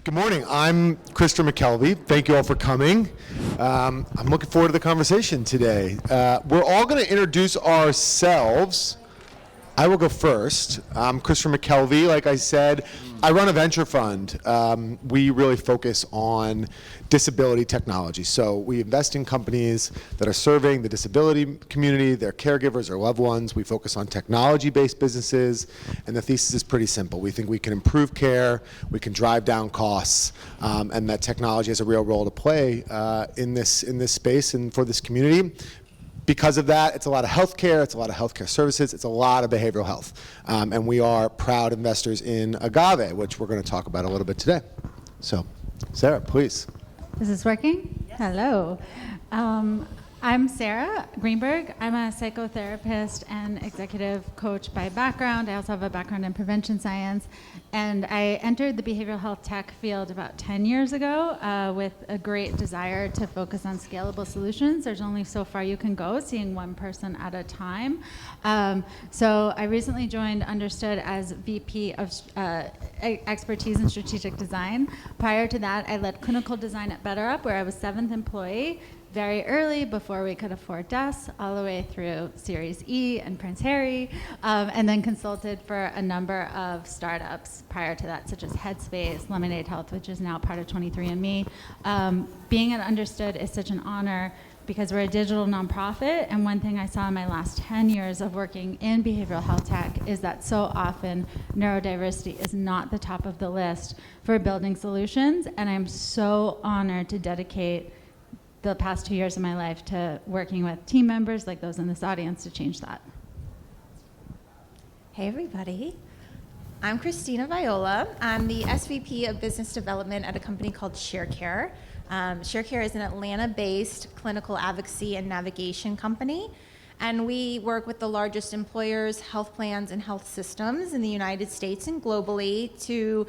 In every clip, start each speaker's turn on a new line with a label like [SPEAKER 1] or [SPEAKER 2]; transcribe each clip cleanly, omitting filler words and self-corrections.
[SPEAKER 1] Good morning. I'm Christopher McKelvey. Thank you all for coming. I'm looking forward to the conversation today. We're all going to introduce ourselves. I will go first. I'm Christopher McKelvey. Like I said, I run a venture fund. We really focus on disability technology. So we invest in companies that are serving the disability community, their caregivers, or loved ones. We focus on technology-based businesses, and the thesis is pretty simple. We think we can improve care, we can drive down costs, and that technology has a real role to play in this space and for this community. Because of that, it's a lot of healthcare, it's a lot of healthcare services, it's a lot of behavioral health. And we are proud investors in Agave, which we're going to talk about a little bit today. So, Sarah, please.
[SPEAKER 2] Is this working? Yes. Hello. I'm Sarah Greenberg. I'm a psychotherapist and executive coach by background. I also have a background in prevention science. And I entered the behavioral health tech field about 10 years ago with a great desire to focus on scalable solutions. There's only so far you can go, seeing one person at a time. So I recently joined Understood as VP of Expertise in Strategic Design. Prior to that, I led clinical design at BetterUp, where I was 7th employee. Very early, before we could afford desks, all the way through Series E and Prince Harry, and then consulted for a number of startups prior to that, such as Headspace, Lemonade Health, which is now part of 23andMe. Being at Understood is such an honor because we're a digital nonprofit, and one thing I saw in my last 10 years of working in behavioral health tech is that so often neurodiversity is not the top of the list for building solutions, and I'm so honored to dedicate the past 2 years of my life to working with team members like those in this audience to change that.
[SPEAKER 3] Hey everybody, I'm Christina Viola. I'm the SVP of Business Development at a company called ShareCare. ShareCare is an Atlanta-based clinical advocacy and navigation company, and we work with the largest employers, health plans, and health systems in the United States and globally to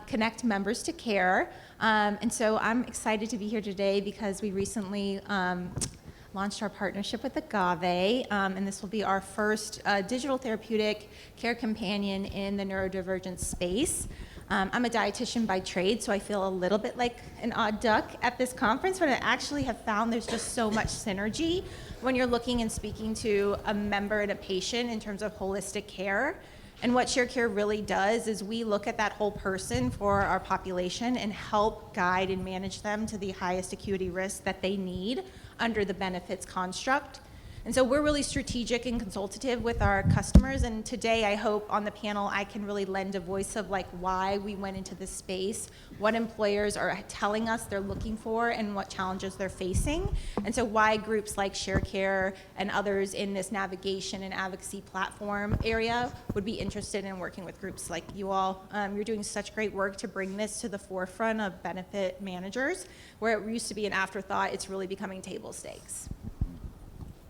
[SPEAKER 3] connect members to care. And so I'm excited to be here today because we recently launched our partnership with Agave, and this will be our first digital therapeutic care companion in the neurodivergent space. I'm a dietitian by trade, so I feel a little bit like an odd duck at this conference, but I actually have found there's just so much synergy when you're looking and speaking to a member and a patient in terms of holistic care. And what ShareCare really does is we look at that whole person for our population and help guide and manage them to the highest acuity risk that they need under the benefits construct. And so we're really strategic and consultative with our customers, and today I hope on the panel I can really lend a voice of like why we went into this space, what employers are telling us they're looking for, and what challenges they're facing, and so why groups like ShareCare and others in this navigation and advocacy platform area would be interested in working with groups like you all. You're doing such great work to bring this to the forefront of benefit managers, where it used to be an afterthought, it's really becoming table stakes.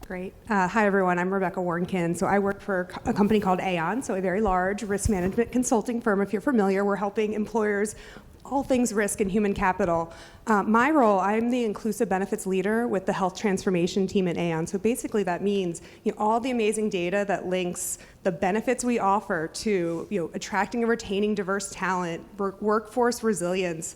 [SPEAKER 4] Great. Hi, everyone. I'm Rebecca Warnkin. So I work for a company called Aon, so a very large risk management consulting firm. If you're familiar, we're helping employers all things risk and human capital. My role, I'm the inclusive benefits leader with the health transformation team at Aon. So basically that means all the amazing data that links the benefits we offer to attracting and retaining diverse talent, workforce resilience,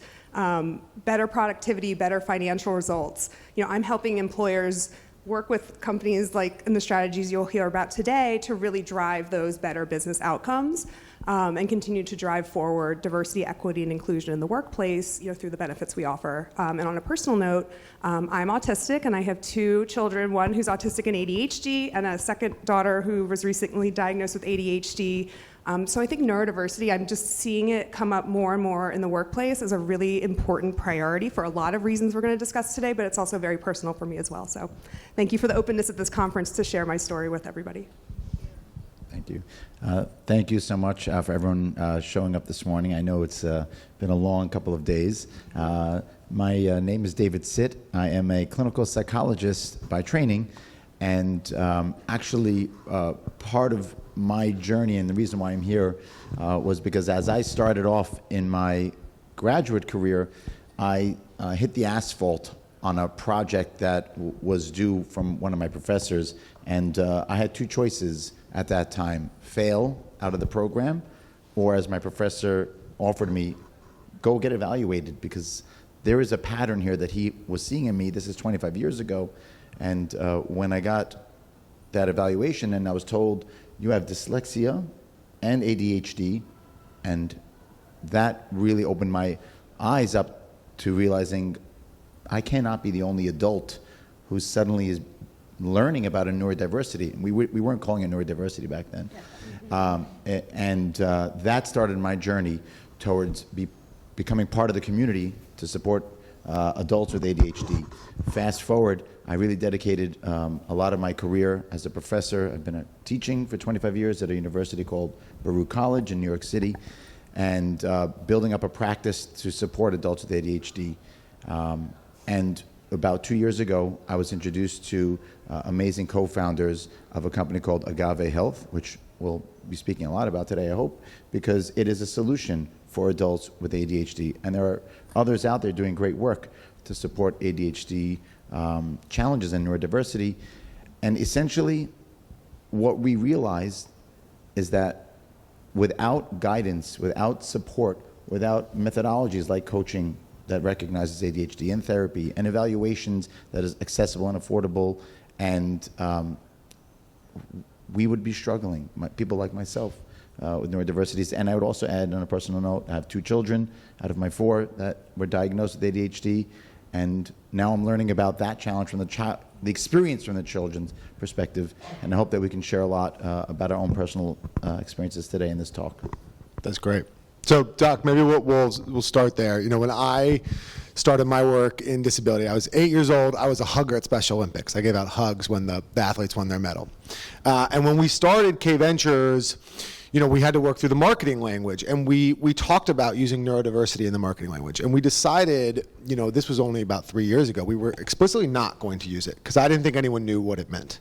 [SPEAKER 4] better productivity, better financial results. I'm helping employers work with companies like in the strategies you'll hear about today to really drive those better business outcomes and continue to drive forward diversity, equity, and inclusion in the workplace through the benefits we offer. And on a personal note, I'm autistic and I have 2 children, one who's autistic and ADHD and a second daughter who was recently diagnosed with ADHD. So I think neurodiversity, I'm just seeing it come up more and more in the workplace as a really important priority for a lot of reasons we're going to discuss today, but it's also very personal for me as well. So thank you for the openness at this conference to share my story with everybody.
[SPEAKER 5] Thank you. Thank you so much for everyone showing up this morning. I know it's been a long couple of days. My name is David Sitt. I am a clinical psychologist by training, and actually part of my journey and the reason why I'm here was because as I started off in my graduate career, I hit the asphalt on a project that was due from one of my professors, and I had 2 choices at that time: fail out of the program, or, as my professor offered me, go get evaluated, because there is a pattern here that he was seeing in me. This is 25 years ago. And when I got that evaluation and I was told, you have dyslexia and ADHD, and that really opened my eyes up to realizing I cannot be the only adult who suddenly is learning about a neurodiversity. We weren't calling it neurodiversity back then. That started my journey towards becoming part of the community to support adults with ADHD. Fast forward, I really dedicated a lot of my career as a professor. I've been teaching for 25 years at a university called Baruch College in New York City, and building up a practice to support adults with ADHD. And about 2 years ago, I was introduced to amazing co-founders of a company called Agave Health, which we'll be speaking a lot about today, I hope, because it is a solution for adults with ADHD. And there are others out there doing great work to support ADHD challenges and neurodiversity. And essentially, what we realized is that without guidance, without support, without methodologies like coaching that recognizes ADHD and therapy and evaluations that is accessible and affordable, and we would be struggling, people like myself with neurodiversities. And I would also add, on a personal note, I have 2 children out of my 4 that were diagnosed with ADHD, and now I'm learning about that challenge from the experience from the children's perspective, and I hope that we can share a lot about our own personal experiences today in this talk.
[SPEAKER 1] That's great. So, Doc, maybe we'll start there. You know, when I started my work in disability, I was 8 years old. I was a hugger at Special Olympics. I gave out hugs when the athletes won their medal. And when we started K Ventures, you know, we had to work through the marketing language, and we talked about using neurodiversity in the marketing language. And we decided, you know, this was only about 3 years ago, we were explicitly not going to use it because I didn't think anyone knew what it meant.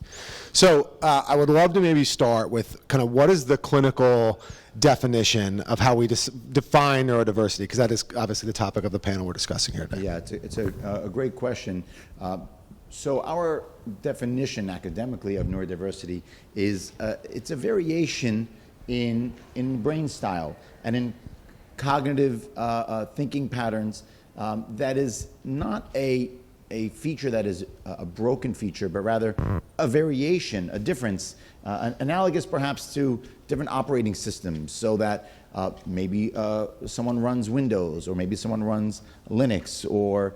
[SPEAKER 1] So I would love to maybe start with kind of what is the clinical definition of how we define neurodiversity, because that is obviously the topic of the panel we're discussing here today.
[SPEAKER 5] Yeah, it's a great question. So our definition academically of neurodiversity is it's a variation in brain style and in cognitive thinking patterns that is not a feature that is a broken feature, but rather a variation, a difference, analogous perhaps to different operating systems, so that maybe someone runs Windows, or maybe someone runs Linux or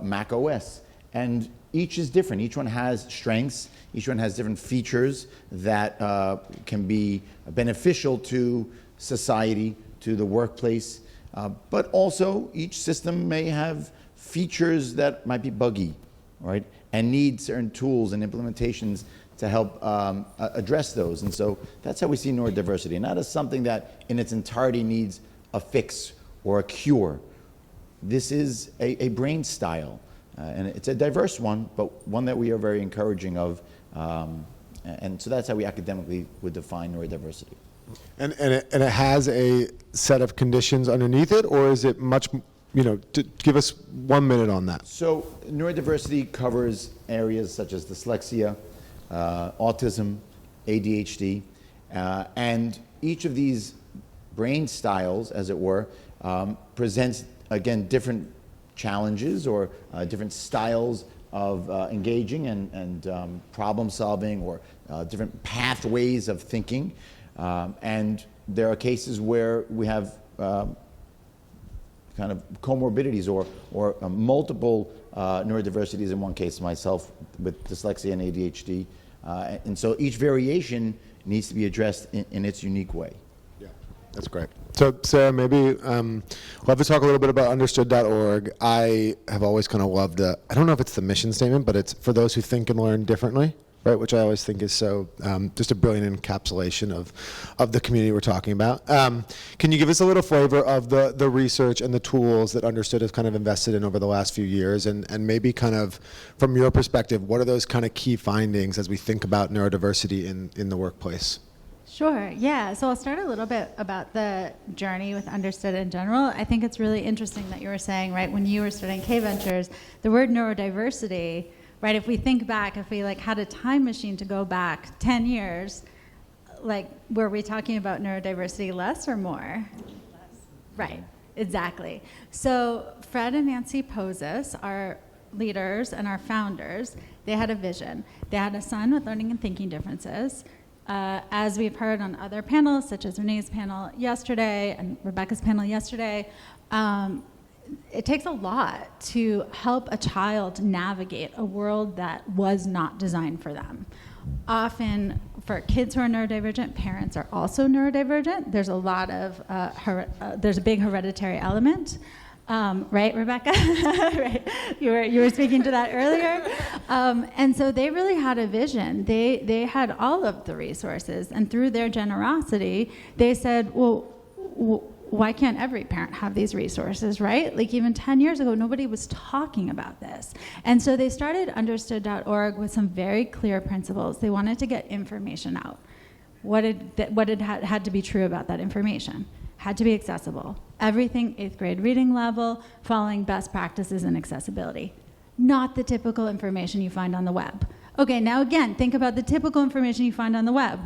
[SPEAKER 5] Mac OS, and each is different. Each one has strengths. Each one has different features that can be beneficial to society, to the workplace, but also each system may have features that might be buggy, right, and need certain tools and implementations to help address those. And so that's how we see neurodiversity, not as something that in its entirety needs a fix or a cure. This is a brain style, and it's a diverse one, but one that we are very encouraging of. And so that's how we academically would define neurodiversity.
[SPEAKER 1] And it has a set of conditions underneath it, or is it much, you know, to give us 1 minute on that?
[SPEAKER 5] So neurodiversity covers areas such as dyslexia, autism, ADHD, and each of these brain styles, as it were, presents, again, different challenges or different styles of engaging and problem solving, or different pathways of thinking. And there are cases where we have kind of comorbidities or multiple neurodiversities. In one case, myself with dyslexia and ADHD. And so each variation needs to be addressed in its unique way.
[SPEAKER 1] Yeah, that's great. So Sarah, maybe we'll have to talk a little bit about understood.org. I have always kind of loved I don't know if it's the mission statement, but it's for those who think and learn differently, right? Which I always think is so just a brilliant encapsulation of the community we're talking about. Can you give us a little flavor of the research and the tools that Understood has kind of invested in over the last few years, and maybe kind of from your perspective, what are those kind of key findings as we think about neurodiversity in the workplace?
[SPEAKER 2] Sure, yeah. So I'll start a little bit about the journey with Understood in general. I think it's really interesting that you were saying, right, when you were starting K Ventures, the word neurodiversity, right, if we think back, if we like had a time machine to go back 10 years, like, were we talking about neurodiversity less or more? Less. Right. Exactly. So Fred and Nancy Pozis, our leaders and our founders, they had a vision. They had a son with learning and thinking differences. As we've heard on other panels, such as Renee's panel yesterday and Rebecca's panel yesterday, it takes a lot to help a child navigate a world that was not designed for them. Often, for kids who are neurodivergent, parents are also neurodivergent. There's a lot of, there's a big hereditary element. Right, Rebecca? Right. You were speaking to that earlier. And so they really had a vision. They had all of the resources, and through their generosity, they said, well, why can't every parent have these resources, right? Like even 10 years ago, nobody was talking about this. And so they started understood.org with some very clear principles. They wanted to get information out. What had to be true about that information? Had to be accessible. Everything 8th grade reading level, following best practices in accessibility. Not the typical information you find on the web. Okay, now again, think about the typical information you find on the web.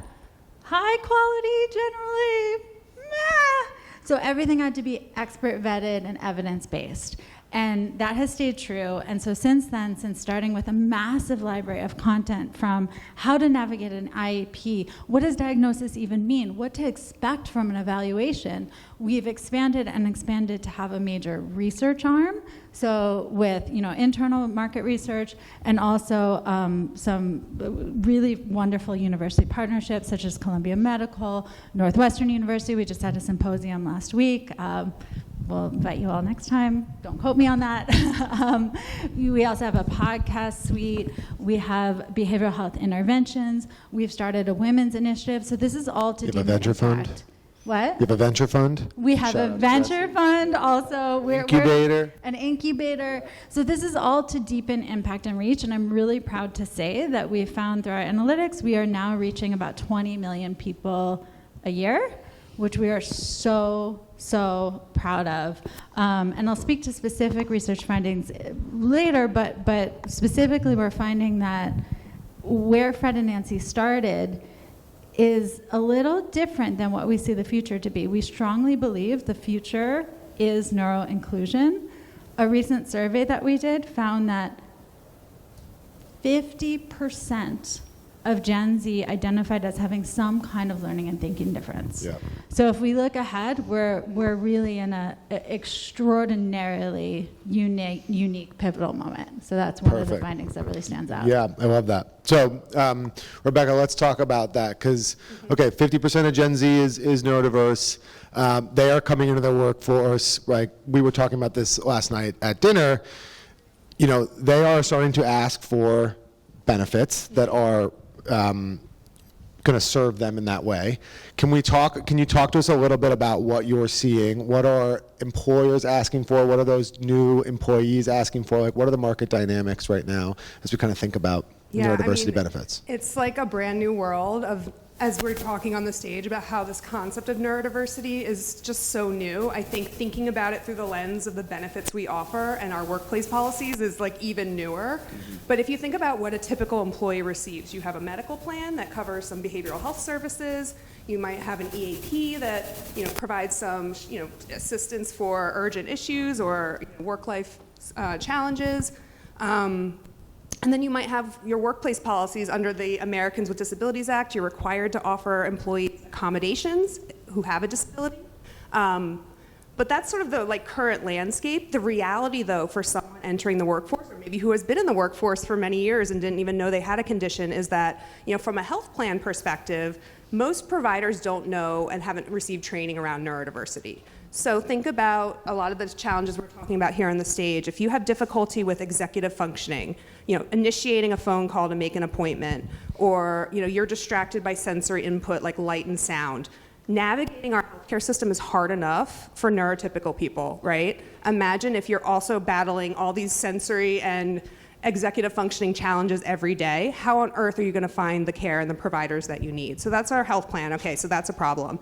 [SPEAKER 2] High quality, generally, meh. So everything had to be expert vetted and evidence-based. And that has stayed true. And so since then, since starting with a massive library of content from how to navigate an IEP, what does diagnosis even mean, what to expect from an evaluation, we've expanded to have a major research arm. So with internal market research and also some really wonderful university partnerships such as Columbia Medical, Northwestern University. We just had a symposium last week. We'll invite you all next time. Don't quote me on that. We also have a podcast suite. We have behavioral health interventions. We've started a women's initiative. So this is all to
[SPEAKER 1] You have a venture fund?
[SPEAKER 2] What?
[SPEAKER 1] You have a venture fund?
[SPEAKER 2] We have a venture fund also.
[SPEAKER 1] Incubator?
[SPEAKER 2] An incubator. So this is all to deepen impact and reach, and I'm really proud to say that we found through our analytics, we are now reaching about 20 million people a year, which we are so proud of. And I'll speak to specific research findings later, but specifically we're finding that where Fred and Nancy started is a little different than what we see the future to be. We strongly believe the future is neuro-inclusion. A recent survey that we did found that 50% of Gen Z identified as having some kind of learning and thinking difference.
[SPEAKER 1] Yeah.
[SPEAKER 2] So if we look ahead, we're really in a extraordinarily unique pivotal moment. So that's one of the findings that really stands out.
[SPEAKER 1] Yeah, I love that. So, Rebecca, let's talk about that because, 50% of Gen Z is neurodiverse. They are coming into their workforce. Right? We were talking about this last night at dinner. They are starting to ask for benefits that are going to serve them in that way. Can you talk to us a little bit about what you're seeing? What are employers asking for? What are those new employees asking for? Like, what are the market dynamics right now as we kind of think about neurodiversity benefits?
[SPEAKER 4] It's like a brand new world of, as we're talking on the stage about how this concept of neurodiversity is just so new. I think thinking about it through the lens of the benefits we offer and our workplace policies is like even newer. But if you think about what a typical employee receives, you have a medical plan that covers some behavioral health services. You might have an EAP that provides some assistance for urgent issues or work-life challenges. And then you might have your workplace policies under the Americans with Disabilities Act. You're required to offer employees accommodations who have a disability. But that's sort of the current landscape. The reality, though, for someone entering the workforce, or maybe who has been in the workforce for many years and didn't even know they had a condition, is that from a health plan perspective, most providers don't know and haven't received training around neurodiversity. So think about a lot of the challenges we're talking about here on the stage. If you have difficulty with executive functioning, initiating a phone call to make an appointment, or you're distracted by sensory input like light and sound, navigating our healthcare system is hard enough for neurotypical people, right? Imagine if you're also battling all these sensory and executive functioning challenges every day. How on earth are you going to find the care and the providers that you need? So that's our health plan. Okay, so that's a problem.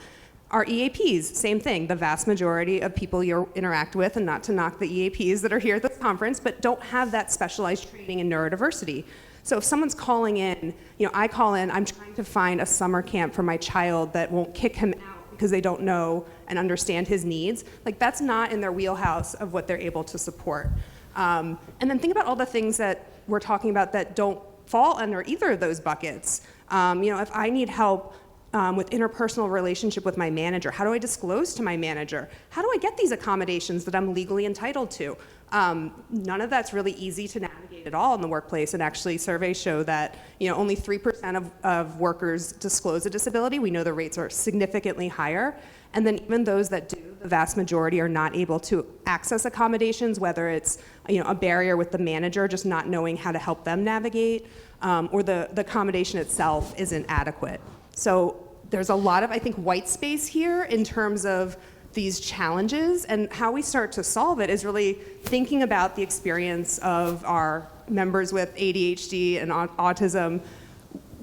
[SPEAKER 4] Our EAPs, same thing. The vast majority of people you interact with, and not to knock the EAPs that are here at this conference, but don't have that specialized training in neurodiversity. So if someone's calling in, I call in, I'm trying to find a summer camp for my child that won't kick him out because they don't know and understand his needs. Like, that's not in their wheelhouse of what they're able to support. And then think about all the things that we're talking about that don't fall under either of those buckets. If I need help with interpersonal relationship with my manager, how do I disclose to my manager? How do I get these accommodations that I'm legally entitled to? None of that's really easy to navigate at all in the workplace, and actually surveys show that only 3% of workers disclose a disability. We know the rates are significantly higher, and then even those that do, the vast majority are not able to access accommodations, whether it's a barrier with the manager just not knowing how to help them navigate, or the accommodation itself isn't adequate. So there's a lot of, I think, white space here in terms of these challenges, and how we start to solve it is really thinking about the experience of our members with ADHD and autism.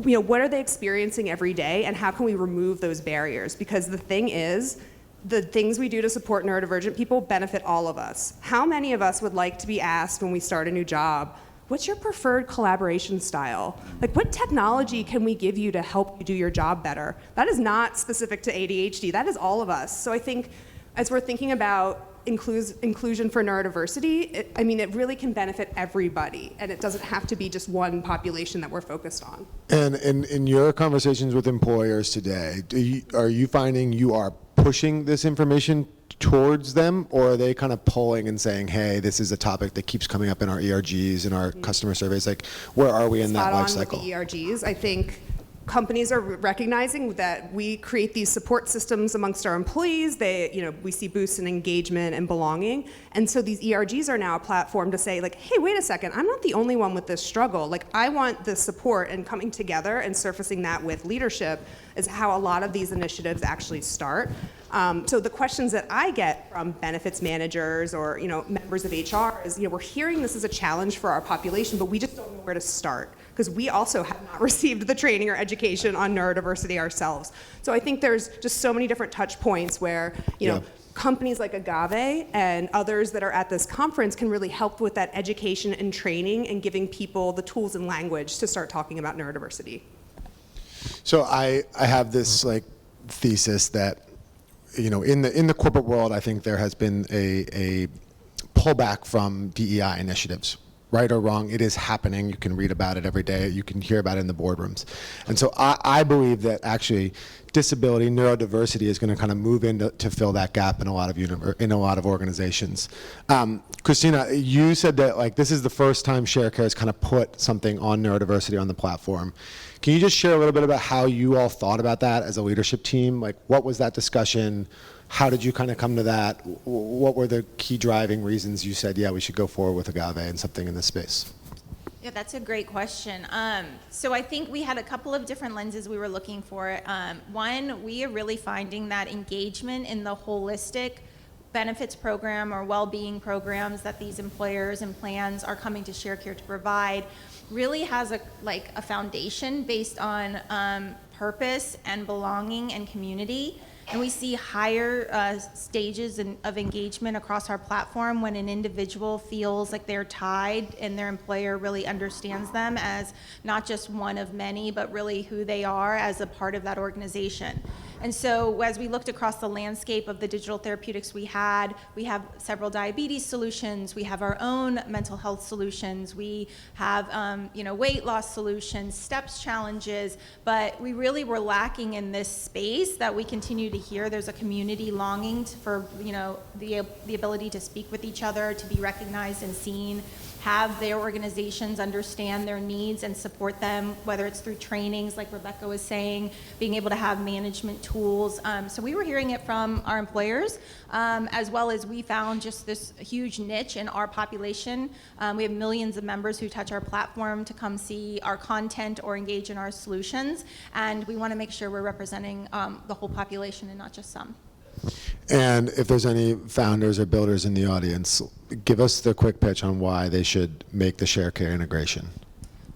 [SPEAKER 4] What are they experiencing every day, and how can we remove those barriers? Because the thing is, the things we do to support neurodivergent people benefit all of us. How many of us would like to be asked when we start a new job, what's your preferred collaboration style? Like, what technology can we give you to help you do your job better? That is not specific to ADHD. That is all of us. So I think as we're thinking about inclusion for neurodiversity, it really can benefit everybody, and it doesn't have to be just one population that we're focused on.
[SPEAKER 1] And in your conversations with employers today, are you finding you are pushing this information towards them, or are they kind of pulling and saying, hey, this is a topic that keeps coming up in our ERGs and our customer surveys? Like, where are we in that life cycle?
[SPEAKER 4] Spot on with the ERGs. I think companies are recognizing that we create these support systems amongst our employees. We see boosts in engagement and belonging. And so these ERGs are now a platform to say, like, hey, wait a second, I'm not the only one with this struggle. Like, I want this support, and coming together and surfacing that with leadership is how a lot of these initiatives actually start. So the questions that I get from benefits managers or members of HR is, we're hearing this is a challenge for our population, but we just don't know where to start, because we also have not received the training or education on neurodiversity ourselves. So I think there's just so many different touch points where companies like Agave and others that are at this conference can really help with that education and training and giving people the tools and language to start talking about neurodiversity.
[SPEAKER 1] So I have this thesis that in the corporate world, I think there has been a pullback from DEI initiatives. Right or wrong, it is happening. You can read about it every day. You can hear about it in the boardrooms. And so I believe that actually disability, neurodiversity is going to kind of move in to fill that gap in a lot of organizations. Christina, you said that this is the first time ShareCare has kind of put something on neurodiversity on the platform. Can you just share a little bit about how you all thought about that as a leadership team? What was that discussion? How did you kind of come to that? What were the key driving reasons you said, yeah, we should go forward with Agave and something in this space?
[SPEAKER 3] Yeah, that's a great question. So I think we had a couple of different lenses we were looking for. One, we are really finding that engagement in the holistic benefits program or well-being programs that these employers and plans are coming to ShareCare to provide really has a foundation based on purpose and belonging and community. And we see higher stages of engagement across our platform when an individual feels like they're tied and their employer really understands them as not just one of many, but really who they are as a part of that organization. And so as we looked across the landscape of the digital therapeutics we have several diabetes solutions, we have our own mental health solutions, we have weight loss solutions, steps challenges, but we really were lacking in this space that we continue to hear. There's a community longing for the ability to speak with each other, to be recognized and seen, have their organizations understand their needs and support them, whether it's through trainings, like Rebecca was saying, being able to have management tools. So we were hearing it from our employers, as well as we found just this huge niche in our population. We have millions of members who touch our platform to come see our content or engage in our solutions, and we want to make sure we're representing the whole population and not just some.
[SPEAKER 1] And if there's any founders or builders in the audience, give us the quick pitch on why they should make the ShareCare integration.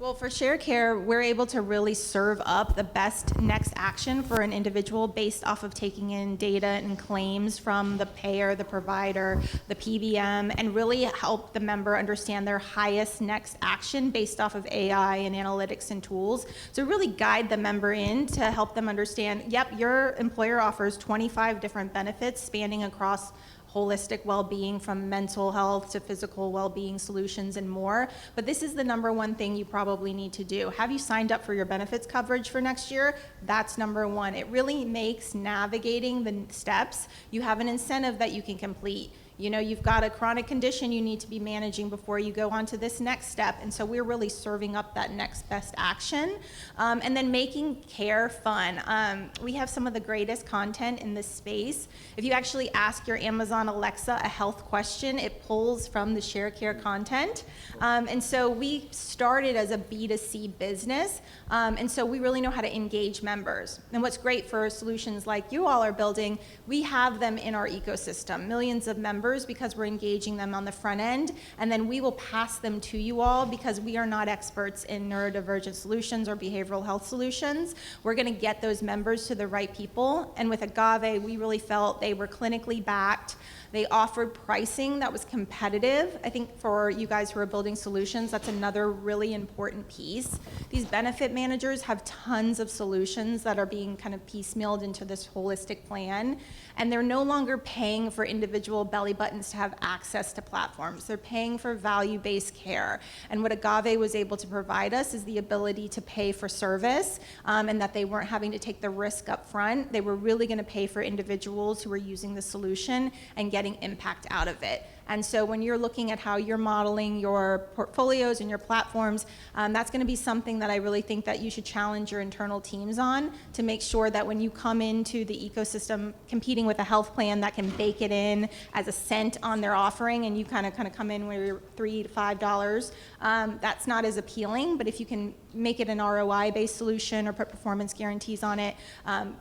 [SPEAKER 3] Well, for ShareCare, we're able to really serve up the best next action for an individual based off of taking in data and claims from the payer, the provider, the PBM, and really help the member understand their highest next action based off of AI and analytics and tools. So really guide the member in to help them understand, yep, your employer offers 25 different benefits spanning across holistic well-being, from mental health to physical well-being solutions and more. But this is the number one thing you probably need to do. Have you signed up for your benefits coverage for next year? That's number one. It really makes navigating the steps. You have an incentive that you can complete. You know, you've got a chronic condition you need to be managing before you go on to this next step. And so we're really serving up that next best action. And then making care fun. We have some of the greatest content in this space. If you actually ask your Amazon Alexa a health question, it pulls from the ShareCare content. And so we started as a B2C business. And so we really know how to engage members. And what's great for solutions like you all are building, we have them in our ecosystem, millions of members, because we're engaging them on the front end, and then we will pass them to you all because we are not experts in neurodivergent solutions or behavioral health solutions. We're going to get those members to the right people, and with Agave, we really felt they were clinically backed. They offered pricing that was competitive. I think for you guys who are building solutions, that's another really important piece. These benefit managers have tons of solutions that are being kind of piecemealed into this holistic plan, and they're no longer paying for individual belly buttons to have access to platforms. They're paying for value-based care. And what Agave was able to provide us is the ability to pay for service, and that they weren't having to take the risk up front. They were really going to pay for individuals who were using the solution and getting impact out of it. And so when you're looking at how you're modeling your portfolios and your platforms, that's going to be something that I really think that you should challenge your internal teams on, to make sure that when you come into the ecosystem competing with a health plan that can bake it in as a cent on their offering, and you kind of come in with your $3 to $5, that's not as appealing. But if you can make it an ROI-based solution or put performance guarantees on it,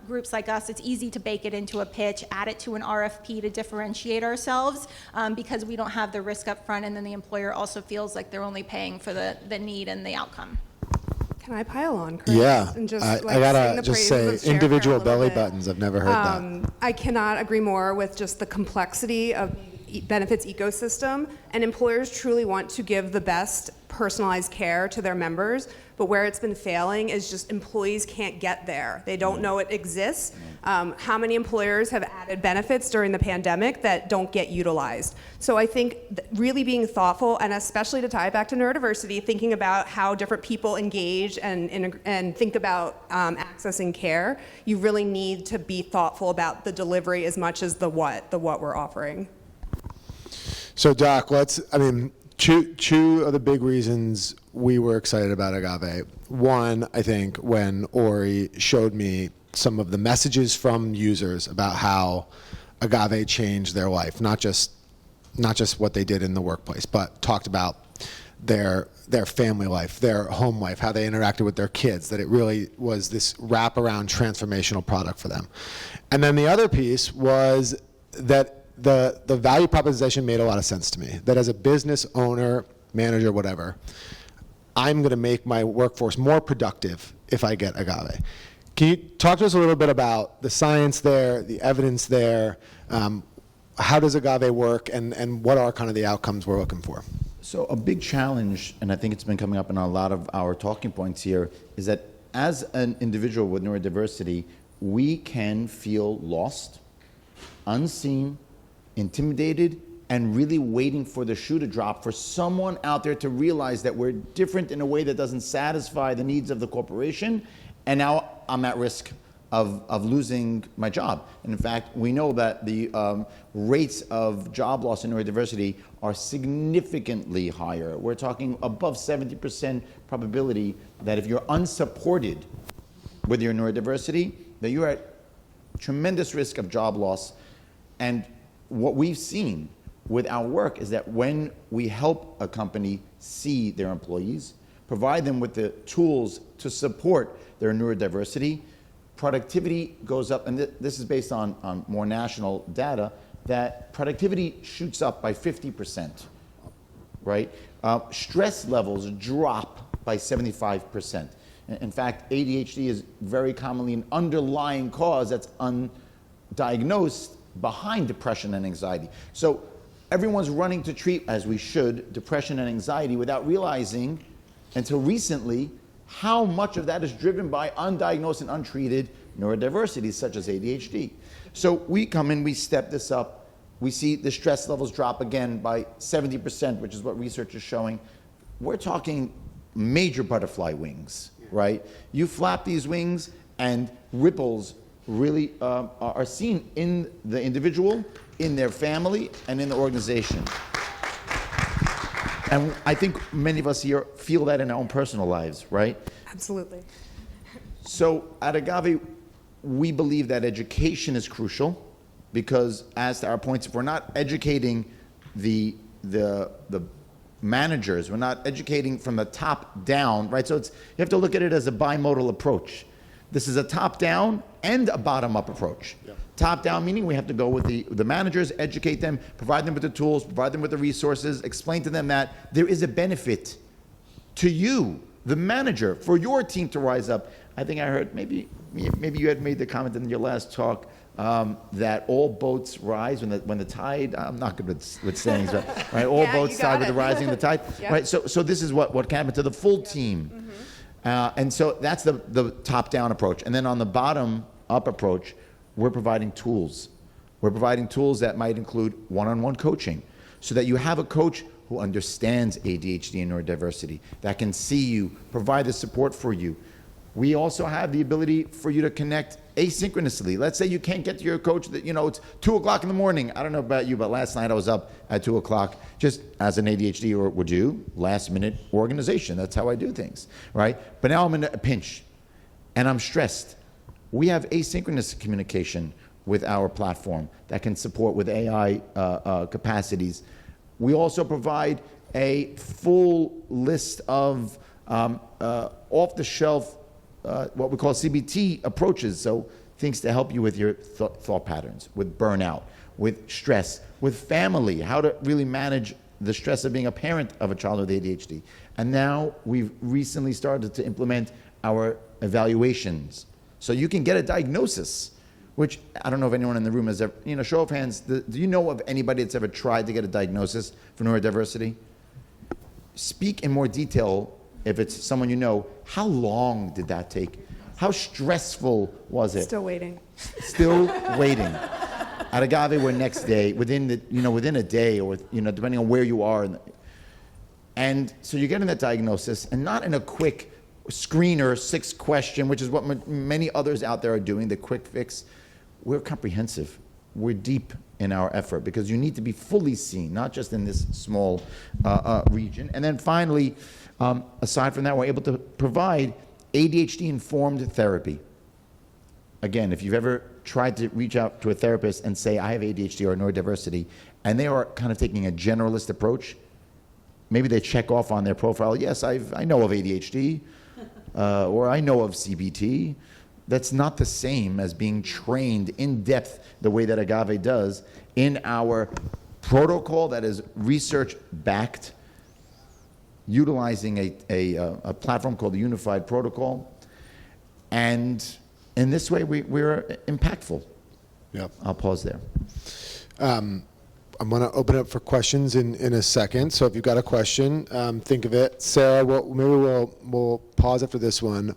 [SPEAKER 3] groups like us, it's easy to bake it into a pitch, add it to an RFP to differentiate ourselves, because we don't have the risk up front, and then the employer also feels like they're only paying for the need and the outcome.
[SPEAKER 4] Can I pile on, Chris?
[SPEAKER 1] Yeah,
[SPEAKER 4] And just,
[SPEAKER 1] I
[SPEAKER 4] like,
[SPEAKER 1] gotta
[SPEAKER 4] sing the
[SPEAKER 1] just
[SPEAKER 4] praises
[SPEAKER 1] say,
[SPEAKER 4] of ShareCare
[SPEAKER 1] individual
[SPEAKER 4] a little
[SPEAKER 1] belly
[SPEAKER 4] bit?
[SPEAKER 1] buttons. I've never heard that.
[SPEAKER 4] I cannot agree more with just the complexity of benefits ecosystem, and employers truly want to give the best personalized care to their members, but where it's been failing is just employees can't get there. They don't know it exists. How many employers have added benefits during the pandemic that don't get utilized? So I think really being thoughtful, and especially to tie it back to neurodiversity, thinking about how different people engage and think about accessing care, you really need to be thoughtful about the delivery as much as the what we're offering.
[SPEAKER 1] So Doc, two of the big reasons we were excited about Agave. One, I think when Ori showed me some of the messages from users about how Agave changed their life, not just what they did in the workplace, but talked about their family life, their home life, how they interacted with their kids, that it really was this wraparound transformational product for them. And then the other piece was that the value proposition made a lot of sense to me, that as a business owner, manager, whatever, I'm going to make my workforce more productive if I get Agave. Can you talk to us a little bit about the science there, the evidence there, how does Agave work, and what are kind of the outcomes we're looking for?
[SPEAKER 5] So a big challenge, and I think it's been coming up in a lot of our talking points here, is that as an individual with neurodiversity, we can feel lost, unseen, intimidated, and really waiting for the shoe to drop for someone out there to realize that we're different in a way that doesn't satisfy the needs of the corporation, and now I'm at risk of losing my job. And in fact, we know that the rates of job loss in neurodiversity are significantly higher. We're talking above 70% probability that if you're unsupported with your neurodiversity, that you're at tremendous risk of job loss. And what we've seen with our work is that when we help a company see their employees, provide them with the tools to support their neurodiversity, productivity goes up, and this is based on more national data, that productivity shoots up by 50%, right? Stress levels drop by 75%. In fact, ADHD is very commonly an underlying cause that's undiagnosed behind depression and anxiety. So everyone's running to treat, as we should, depression and anxiety without realizing until recently how much of that is driven by undiagnosed and untreated neurodiversity, such as ADHD. So we come in, we step this up, we see the stress levels drop again by 70%, which is what research is showing. We're talking major butterfly wings, right? You flap these wings and ripples really are seen in the individual, in their family, and in the organization. And I think many of us here feel that in our own personal lives, right?
[SPEAKER 4] Absolutely.
[SPEAKER 5] So at Agave, we believe that education is crucial because, as to our points, if we're not educating the managers, we're not educating from the top down, right? So you have to look at it as a bimodal approach. This is a top-down and a bottom-up approach. Yeah. Top-down meaning we have to go with the managers, educate them, provide them with the tools, provide them with the resources, explain to them that there is a benefit to you, the manager, for your team to rise up. I think I heard, maybe you had made the comment in your last talk that all boats rise when the tide, I'm not good with sayings, right? All boats rise with the rising of the tide. Yep. Right? So this is what can happen to the full team. Mm-hmm. And so that's the top-down approach. And then on the bottom-up approach, we're providing tools. We're providing tools that might include one-on-one coaching so that you have a coach who understands ADHD and neurodiversity, that can see you, provide the support for you. We also have the ability for you to connect asynchronously. Let's say you can't get to your coach, that it's 2 o'clock in the morning. I don't know about you, but last night I was up at 2 o'clock just as an ADHD, or would you? Last minute organization. That's how I do things, right? But now I'm in a pinch and I'm stressed. We have asynchronous communication with our platform that can support with AI capacities. We also provide a full list of off-the-shelf what we call CBT approaches, so things to help you with your thought patterns, with burnout, with stress, with family, how to really manage the stress of being a parent of a child with ADHD. And now we've recently started to implement our evaluations. So you can get a diagnosis, which I don't know if anyone in the room has ever, show of hands, do you know of anybody that's ever tried to get a diagnosis for neurodiversity? Speak in more detail. If it's someone you know, how long did that take? How stressful was it?
[SPEAKER 4] Still waiting.
[SPEAKER 5] Still waiting. At Agave, we're next day, within a day, or depending on where you are. And so you're getting that diagnosis, and not in a quick screener, 6-question, which is what many others out there are doing, the quick fix. We're comprehensive. We're deep in our effort because you need to be fully seen, not just in this small region. And then finally, aside from that, we're able to provide ADHD-informed therapy. Again, if you've ever tried to reach out to a therapist and say, I have ADHD or neurodiversity, and they are kind of taking a generalist approach, maybe they check off on their profile, yes, I know of ADHD, or I know of CBT. That's not the same as being trained in depth the way that Agave does in our protocol that is research-backed, utilizing a platform called the Unified Protocol. And in this way, we're impactful.
[SPEAKER 1] Yep.
[SPEAKER 5] I'll pause there.
[SPEAKER 1] I'm going to open up for questions in a second. So if you've got a question, think of it. Sarah, maybe we'll pause after this one.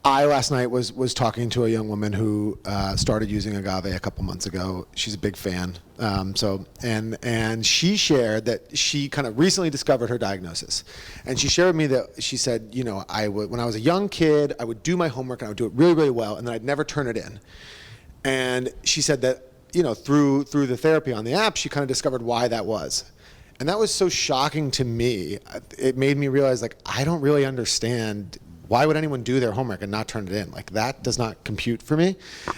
[SPEAKER 1] I last night was talking to a young woman who started using Agave a couple months ago. She's a big fan. And she shared that she kind of recently discovered her diagnosis. And she shared with me that she said, when I was a young kid, I would do my homework and I would do it really, really well, and then I'd never turn it in. And she said that, through the therapy on the app, she kind of discovered why that was. And that was so shocking to me. It made me realize, I don't really understand. Why would anyone do their homework and not turn it in? That does not compute for me.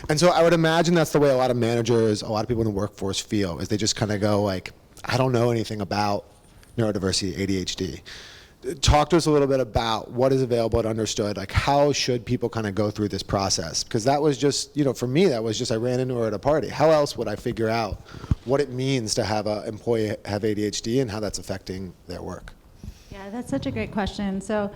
[SPEAKER 1] And so I would imagine that's the way a lot of managers, a lot of people in the workforce feel, is they just kind of go I don't know anything about neurodiversity, ADHD. Talk to us a little bit about what is available and understood. How should people kind of go through this process? Because that was just, for me, that was just, I ran into her at a party. How else would I figure out what it means to have an employee have ADHD and how that's affecting their work?
[SPEAKER 2] Yeah, that's such a great question. So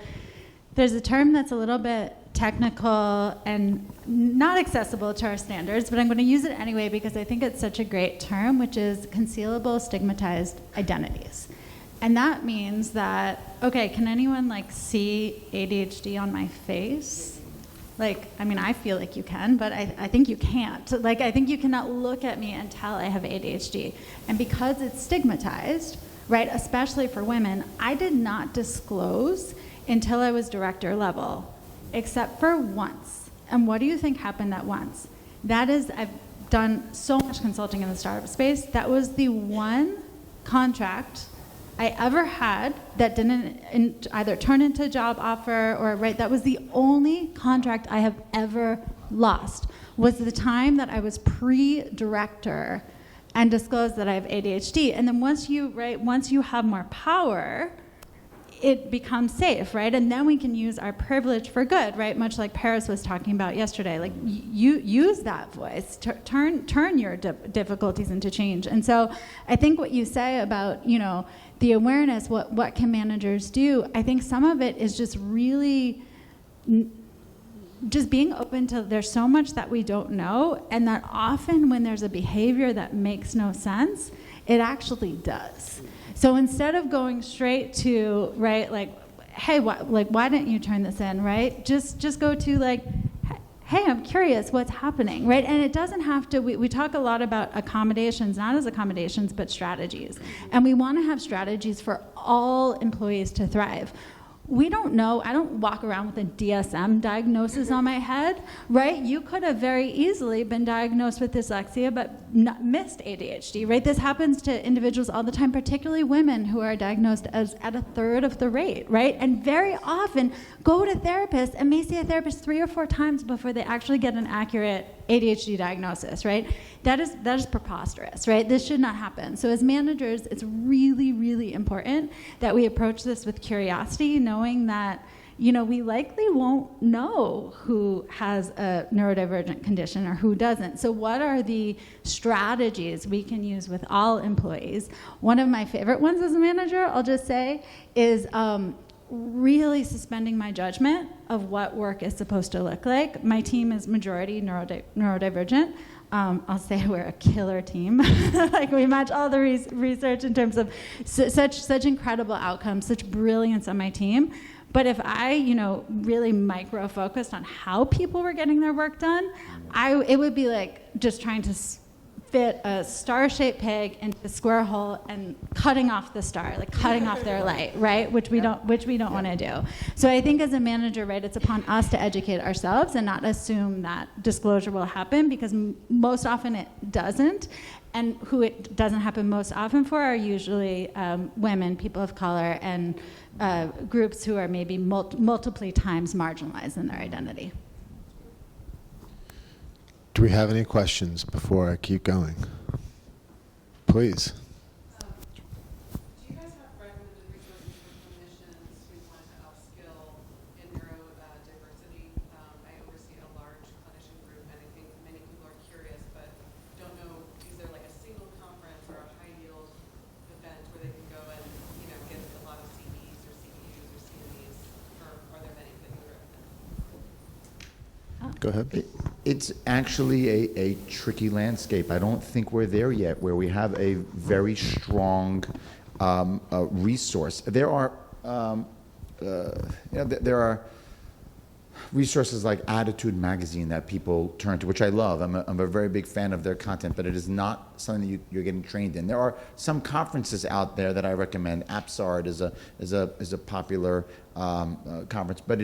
[SPEAKER 2] there's a term that's a little bit technical and not accessible to our standards, but I'm going to use it anyway because I think it's such a great term, which is concealable stigmatized identities. And that means that, okay, can anyone like see ADHD on my face? Like, I mean, I feel like you can, but I think you can't. Like, I think you cannot look at me and tell I have ADHD. And because it's stigmatized, right, especially for women, I did not disclose until I was director level, except for once. And what do you think happened at once? That is, I've done so much consulting in the startup space. That was the one contract I ever had that didn't either turn into a job offer or, right, that was the only contract I have ever lost, was the time that I was pre-director and disclosed that I have ADHD. And then once you have more power, it becomes safe, right? And then we can use our privilege for good, right? Much like Paris was talking about yesterday. Like, you use that voice, turn your difficulties into change. And so I think what you say about, the awareness, what can managers do? I think some of it is just really just being open to there's so much that we don't know, and that often when there's a behavior that makes no sense, it actually does. So instead of going straight to, right, like, hey, why didn't you turn this in, right? Just go to like, hey, I'm curious what's happening, right? And it doesn't have to, we talk a lot about accommodations, not as accommodations, but strategies. And we want to have strategies for all employees to thrive. We don't know, I don't walk around with a DSM diagnosis on my head, right? You could have very easily been diagnosed with dyslexia but missed ADHD, right? This happens to individuals all the time, particularly women who are diagnosed as at a third of the rate, right? And very often go to therapists and may see a therapist 3 or 4 times before they actually get an accurate ADHD diagnosis, right? That is preposterous, right? This should not happen. So as managers, it's really, really important that we approach this with curiosity, knowing that, we likely won't know who has a neurodivergent condition or who doesn't. So what are the strategies we can use with all employees? One of my favorite ones as a manager, I'll just say, is really suspending my judgment of what work is supposed to look like. My team is majority neurodivergent. I'll say we're a killer team. Like, we match all the research in terms of such incredible outcomes, such brilliance on my team. But if I, really micro-focused on how people were getting their work done, it would be like just trying to fit a star-shaped peg into a square hole and cutting off the star, like cutting off their light, right? Which we don't want to do. So I think as a manager, right, it's upon us to educate ourselves and not assume that disclosure will happen, because most often it doesn't. And who it doesn't happen most often for are usually women, people of color, and groups who are maybe multiple times marginalized in their identity.
[SPEAKER 1] Do we have any questions before I keep going? Please.
[SPEAKER 6] Do you guys have recommended resources for clinicians who want to upskill in neurodiversity? I oversee a large clinician group, and I think many people are curious, but don't know, is there like a single conference or a high-yield event where they can go and get a lot of CDs or CEUs or CMEs, or are there many that you would recommend?
[SPEAKER 1] Go ahead.
[SPEAKER 5] It's actually a tricky landscape. I don't think we're there yet, where we have a very strong resource. There are, there are resources like Attitude Magazine that people turn to, which I love. I'm a very big fan of their content, but it is not something that you're getting trained in. There are some conferences out there that I recommend. AppSARD is a popular conference, but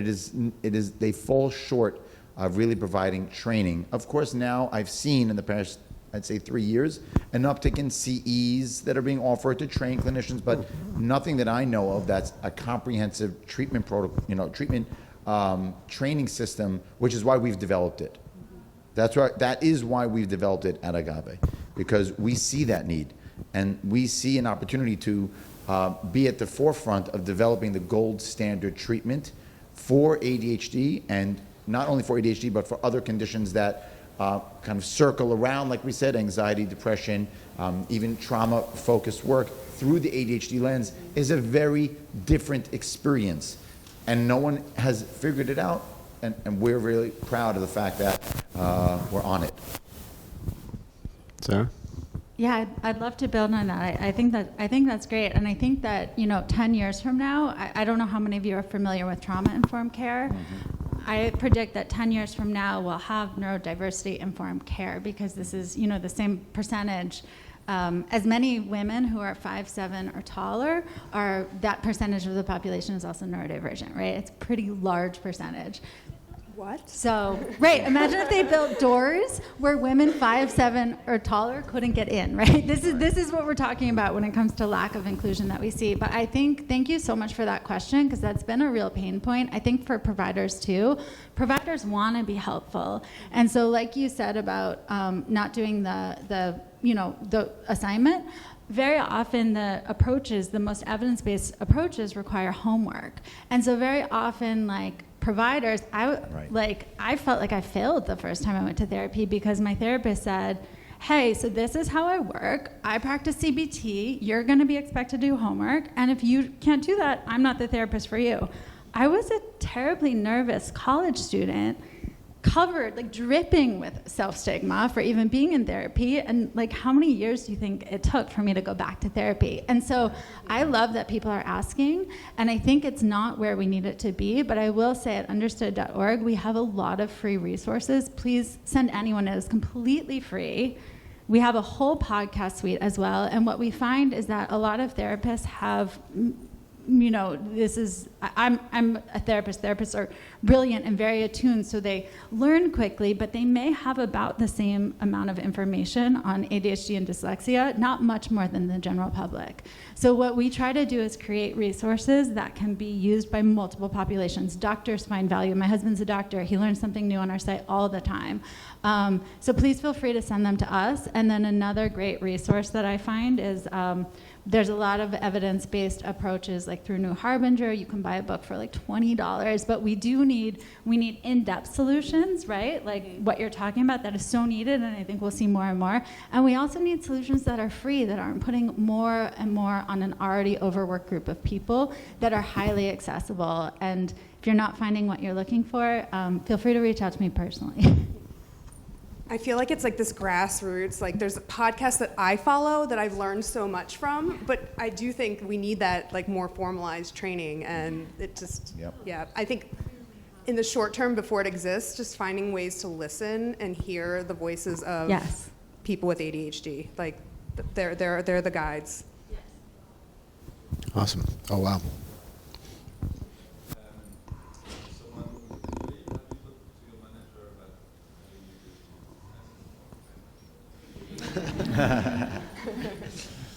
[SPEAKER 5] they fall short of really providing training. Of course, now I've seen in the past, I'd say 3 years, an uptick in CEs that are being offered to train clinicians, but nothing that I know of that's a comprehensive treatment protocol, training system, which is why we've developed it. That is why we've developed it at Agave, because we see that need, and we see an opportunity to be at the forefront of developing the gold standard treatment for ADHD, and not only for ADHD, but for other conditions that kind of circle around, like we said, anxiety, depression, even trauma-focused work through the ADHD lens is a very different experience. And no one has figured it out, and we're really proud of the fact that we're on it.
[SPEAKER 1] Sarah?
[SPEAKER 2] Yeah, I'd love to build on that. I think that's great, and I think that 10 years from now, I don't know how many of you are familiar with trauma-informed care. I predict that 10 years from now, we'll have neurodiversity-informed care, because this is the same percentage. As many women who are 5'7" or taller are, that percentage of the population is also neurodivergent, right? It's a pretty large percentage.
[SPEAKER 4] What?
[SPEAKER 2] So, right, imagine if they built doors where women 5'7" or taller couldn't get in, right? This is what we're talking about when it comes to lack of inclusion that we see. But I think, thank you so much for that question, because that's been a real pain point. I think for providers too, providers want to be helpful. And so like you said about not doing the assignment, very often the most evidence-based approaches require homework. And so very often, like, providers, I felt like I failed the first time I went to therapy, because my therapist said, hey, so this is how I work. I practice CBT. You're going to be expected to do homework. And if you can't do that, I'm not the therapist for you. I was a terribly nervous college student, covered, like dripping with self-stigma for even being in therapy. And like, how many years do you think it took for me to go back to therapy? And so I love that people are asking, and I think it's not where we need it to be, but I will say at understood.org, we have a lot of free resources. Please send anyone. It is completely free. We have a whole podcast suite as well. And what we find is that a lot of therapists have, I'm a therapist. Therapists are brilliant and very attuned, so they learn quickly, but they may have about the same amount of information on ADHD and dyslexia, not much more than the general public. So what we try to do is create resources that can be used by multiple populations. Doctors find value. My husband's a doctor. He learns something new on our site all the time. So please feel free to send them to us. And then another great resource that I find is there's a lot of evidence-based approaches, like through New Harbinger. You can buy a book for like $20, but we need in-depth solutions, right? Like what you're talking about, that is so needed, and I think we'll see more and more. And we also need solutions that are free, that aren't putting more and more on an already overworked group of people, that are highly accessible. And if you're not finding what you're looking for, feel free to reach out to me personally.
[SPEAKER 4] I feel like it's like this grassroots, like there's a podcast that I follow that I've learned so much from, but I do think we need that like more formalized training, and it just, yeah, I think in the short term before it exists, just finding ways to listen and hear the voices of people with ADHD, like they're the guides.
[SPEAKER 1] Awesome. Oh, wow.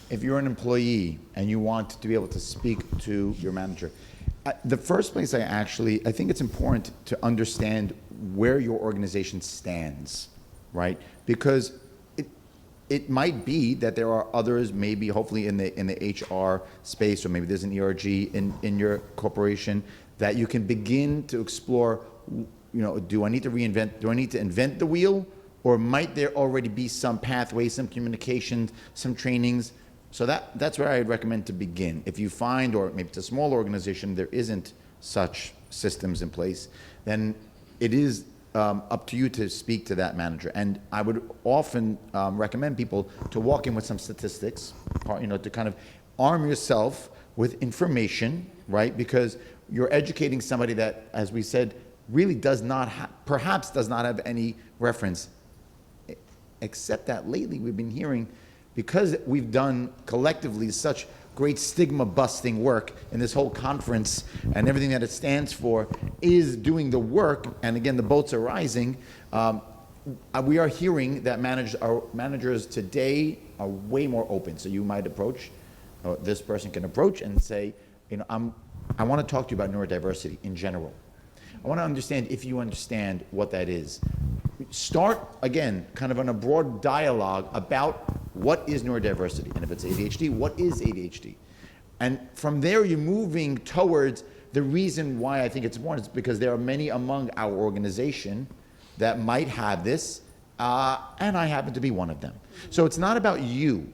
[SPEAKER 5] If you're an employee and you want to be able to speak to your manager, the first place I think it's important to understand where your organization stands, right? Because it might be that there are others, maybe hopefully in the HR space, or maybe there's an ERG in your corporation, that you can begin to explore, do I need to invent the wheel? Or might there already be some pathways, some communications, some trainings? So that's where I'd recommend to begin. If you find, or maybe it's a small organization, there isn't such systems in place, then it is up to you to speak to that manager. And I would often recommend people to walk in with some statistics, to kind of arm yourself with information, right? Because you're educating somebody that, as we said, really perhaps does not have any reference. Except that lately we've been hearing, because we've done collectively such great stigma-busting work in this whole conference, and everything that it stands for is doing the work, and again, the boats are rising, we are hearing that managers today are way more open. So you might approach, or this person can approach and say, I want to talk to you about neurodiversity in general. I want to understand if you understand what that is. Start, again, kind of on a broad dialogue about what is neurodiversity, and if it's ADHD, what is ADHD? And from there, you're moving towards the reason why I think it's important is because there are many among our organization that might have this, and I happen to be one of them. So it's not about you.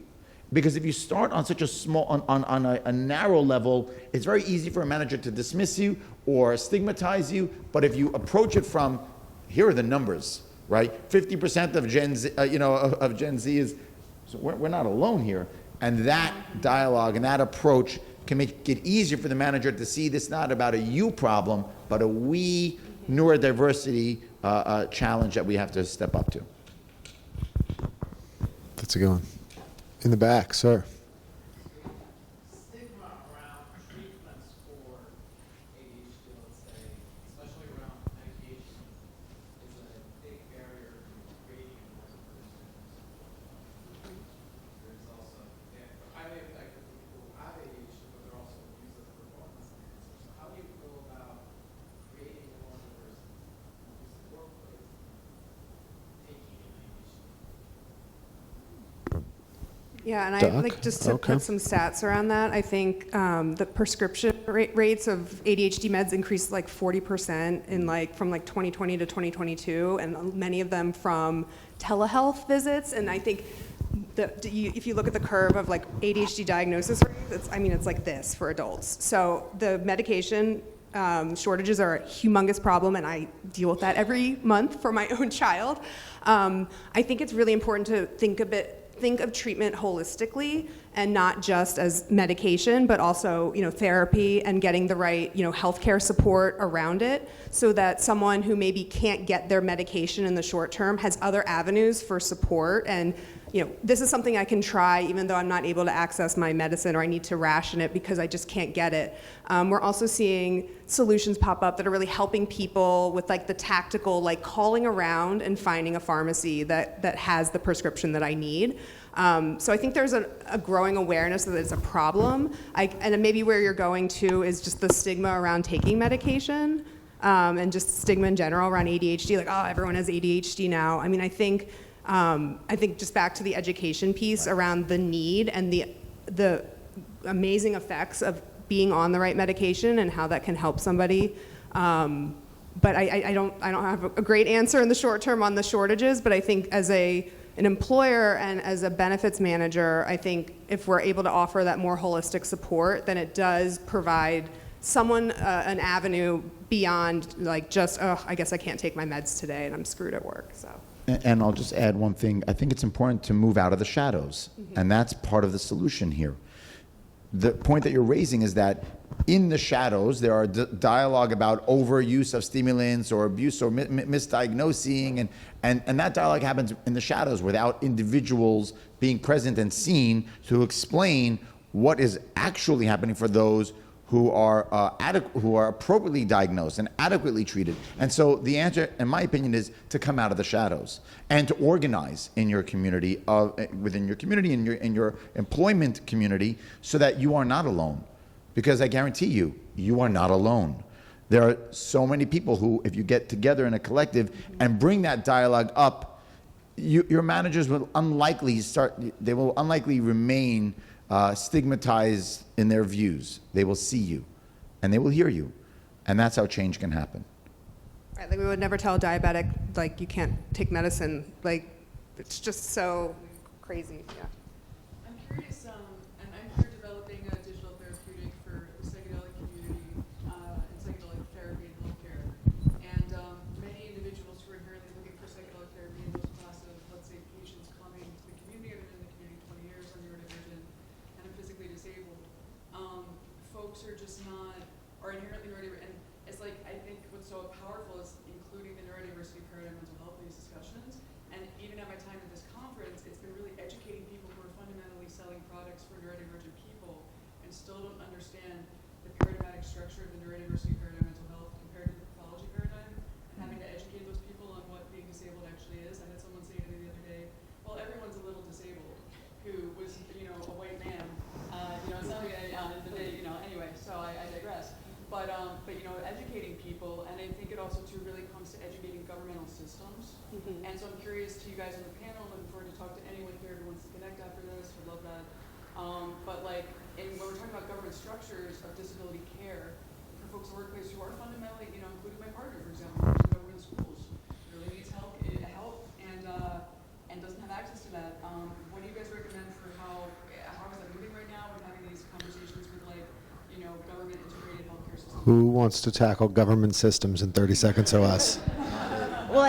[SPEAKER 5] Because if you start on such a small, on a narrow level, it's very easy for a manager to dismiss you or stigmatize you. But if you approach it from, here are the numbers, right? 50% of Gen Z, of Gen Z is, so we're not alone here. And that dialogue and that approach can make it easier for the manager to see this not about a you problem, but a we neurodiversity challenge that we have to step up to.
[SPEAKER 1] That's a good one. In the back, sir.
[SPEAKER 7] Stigma around treatments for ADHD, let's say, especially around medication, is a big barrier to creating more persons. There's also highly effective people who have ADHD, but they're also used as performance enhancers. So how do you go about creating more diversity who's the workplace taking an ADHD?
[SPEAKER 4] Yeah, and I
[SPEAKER 1] Doc?
[SPEAKER 4] like just to
[SPEAKER 1] Okay.
[SPEAKER 4] put some stats around that. I think the prescription rates of ADHD meds increased like 40% in from 2020 to 2022, and many of them from telehealth visits. And I think if you look at the curve of like ADHD diagnosis rates, it's like this for adults. So the medication shortages are a humongous problem, and I deal with that every month for my own child. I think it's really important to think of treatment holistically and not just as medication, but also therapy and getting the right healthcare support around it, so that someone who maybe can't get their medication in the short term has other avenues for support. And this is something I can try even though I'm not able to access my medicine, or I need to ration it because I just can't get it. We're also seeing solutions pop up that are really helping people with like the tactical, like calling around and finding a pharmacy that has the prescription that I need. So I think there's a growing awareness that it's a problem. And maybe where you're going to is just the stigma around taking medication, and just stigma in general around ADHD, like, oh, everyone has ADHD now. I mean, I think just back to the education piece around the need and the amazing effects of being on the right medication and how that can help somebody. But I don't have a great answer in the short term on the shortages, but I think as an employer and as a benefits manager, I think if we're able to offer that more holistic support, then it does provide someone an avenue beyond like just, oh, I guess I can't take my meds today and I'm screwed at work. So.
[SPEAKER 5] And I'll just add one thing. I think it's important to move out of the shadows, and that's part of the solution here. The point that you're raising is that in the shadows, there are dialogue about overuse of stimulants or abuse or misdiagnosing, and that dialogue happens in the shadows without individuals being present and seen to explain what is actually happening for those who are appropriately diagnosed and adequately treated. And so the answer, in my opinion, is to come out of the shadows and to organize in your community, within your community, in your employment community, so that you are not alone. Because I guarantee you, you are not alone. There are so many people who, if you get together in a collective and bring that dialogue up, your managers will unlikely remain stigmatized in their views. They will see you and they will hear you. And that's how change can happen.
[SPEAKER 4] Right, like we would never tell a diabetic, like, you can't take medicine. Like, it's just so crazy. Yeah.
[SPEAKER 6] I'm curious, and I'm here developing a digital therapeutic for the psychedelic community and psychedelic therapy in healthcare. And many individuals who are inherently looking for psychedelic therapy in those class of, let's say, patients coming to the community, I've been in the community 20 years, I'm neurodivergent, and I'm physically disabled. Folks are just not, are inherently neurodivergent. And it's like, I think what's so powerful is including the neurodiversity paradigm mental health in these discussions. And even at my time at this conference, it's been really educating people who are fundamentally selling products for neurodivergent people and still don't understand the paradigmatic structure of the neurodiversity paradigm mental health compared to the pathology paradigm, and having to educate those people on what being disabled actually is. I had someone say to me the other day, well, everyone's a little disabled, who was, a white man. It's not like anyway, so I digress. But educating people, and I think it also too really comes to educating governmental systems. And so I'm curious to you guys on the panel, looking forward to talk to anyone here who wants to connect after this, would love that. But when we're talking about government structures of disability care, for folks in the workplace who are fundamentally, including my partner, for example, who's in government schools, really needs help and doesn't have access to that. What do you guys recommend for how
[SPEAKER 1] Who wants to tackle government systems in 30 seconds or less?
[SPEAKER 3] Well,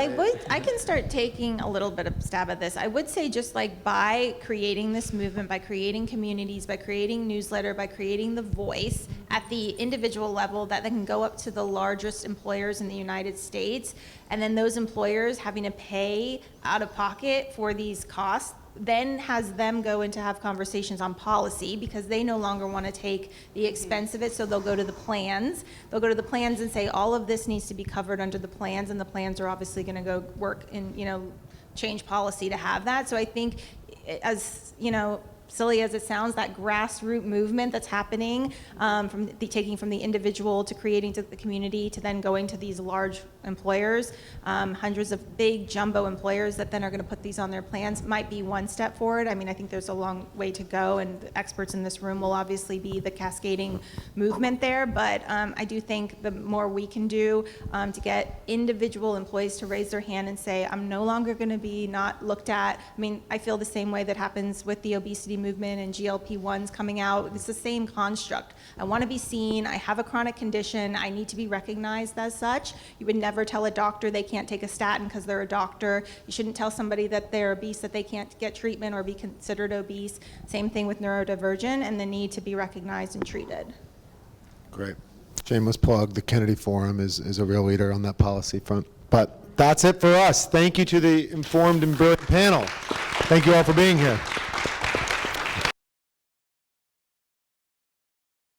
[SPEAKER 3] I can start taking a little bit of stab at this. I would say just like by creating this movement, by creating communities, by creating newsletter, by creating the voice at the individual level that then can go up to the largest employers in the United States, and then those employers having to pay out of pocket for these costs, then has them go in to have conversations on policy because they no longer want to take the expense of it, so they'll go to the plans. They'll go to the plans and say all of this needs to be covered under the plans, and the plans are obviously going to go work and, you know, change policy to have that. So I think, as you know, silly as it sounds, that grassroots movement that's happening taking from the individual to creating to the community to then going to these large employers, hundreds of big jumbo employers that then are going to put these on their plans might be one step forward. I mean, I think there's a long way to go, and the experts in this room will obviously be the cascading movement there, but I do think the more we can do to get individual employees to raise their hand and say, I'm no longer going to be not looked at. I mean, I feel the same way that happens with the obesity movement and GLP-1s coming out. It's the same construct. I want to be seen. I have a chronic condition. I need to be recognized as such. You would never tell a doctor they can't take a statin because they're a doctor. You shouldn't tell somebody that they're obese that they can't get treatment or be considered obese. Same thing with neurodivergent and the need to be recognized and treated.
[SPEAKER 1] Great. Shameless plug, the Kennedy Forum is a real leader on that policy front. But that's it for us. Thank you to the informed and brilliant panel. Thank you all for being here.